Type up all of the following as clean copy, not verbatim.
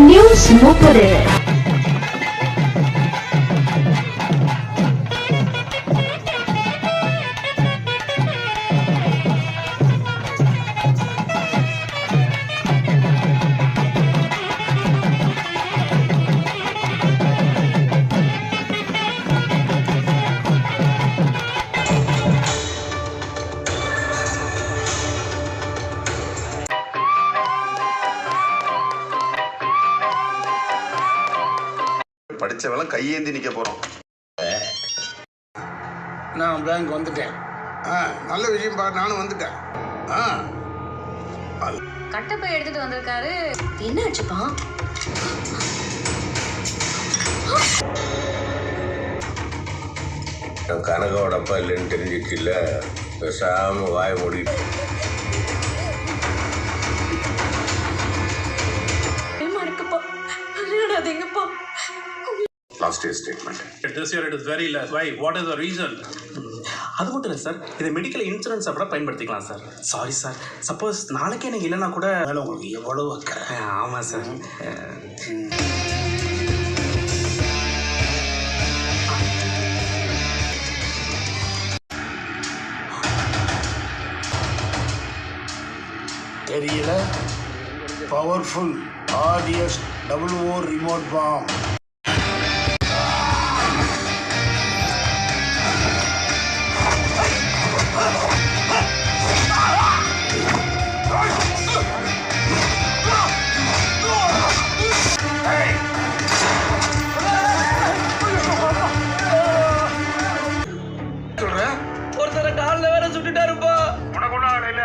News 30. படிச்சவெல்லாம் கையேந்தி நிக்க போறோம். நான் பேங்க் வந்துட்டேன். நல்ல விஷயம் பா, நானும் வந்துட்டேன். கட்டப்பை எடுத்துட்டு வந்திருக்காரு. என்ன ஆச்சுப்பா? கனகோட அப்பா இல்லைன்னு தெரிஞ்சிட்டு இல்ல, பேசாம வாய மூடிட்டு last year statement. This year it is very less. Why? What is the reason? அது மட்டும் இல்லை சார், இதை மெடிக்கல் இன்சூரன்ஸ் கூட பயன்படுத்திக்கலாம் சார். சாரி சார், சப்போஸ் நாளைக்கே எனக்கு இல்லைன்னா கூட உங்களுக்கு எவ்வளவு அக்கறை. ஆமாம் சார். தெரியல. Powerful RDS OO remote bomb. ஒருத்தர கால்ல வேற சுட்டுட்டாருப்பா. உனக்கு ஒண்ணு ஆகல.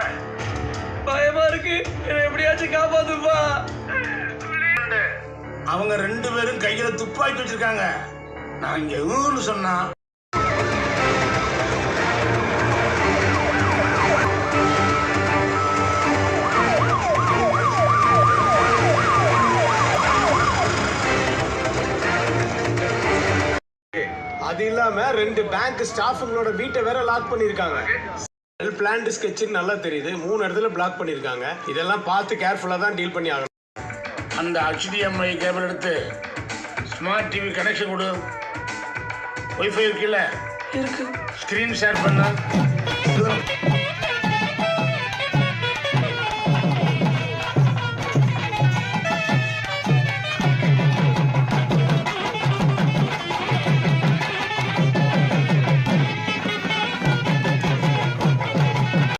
பயமா இருக்கு, எப்படியாச்சும் காப்பாத்துப்பா. அவங்க 2 பேரும் கையில துப்பாக்கி வச்சிருக்காங்க. நான் இங்க ஊர்னு சொன்னா அது இல்லாம 2 பேங்க் ஸ்டாஃபுங்களோட வீட்டை வேற லாக் பண்ணிருக்காங்க. வெல் பிளான்டு ஸ்கெட்ச்னு நல்லா தெரியுது. 3 இடத்துல பிளாக் பண்ணிருக்காங்க. இதெல்லாம் பார்த்து கேர்ஃபுல்லா தான் டீல் பண்ணி ஆகணும். அந்த HDMI கேபிள் எடுத்து ஸ்மார்ட் டிவி கனெக்ஷன் கொடு. வைஃபை இருக்குல்ல, ஸ்கிரீன் ஷேர் பண்ண.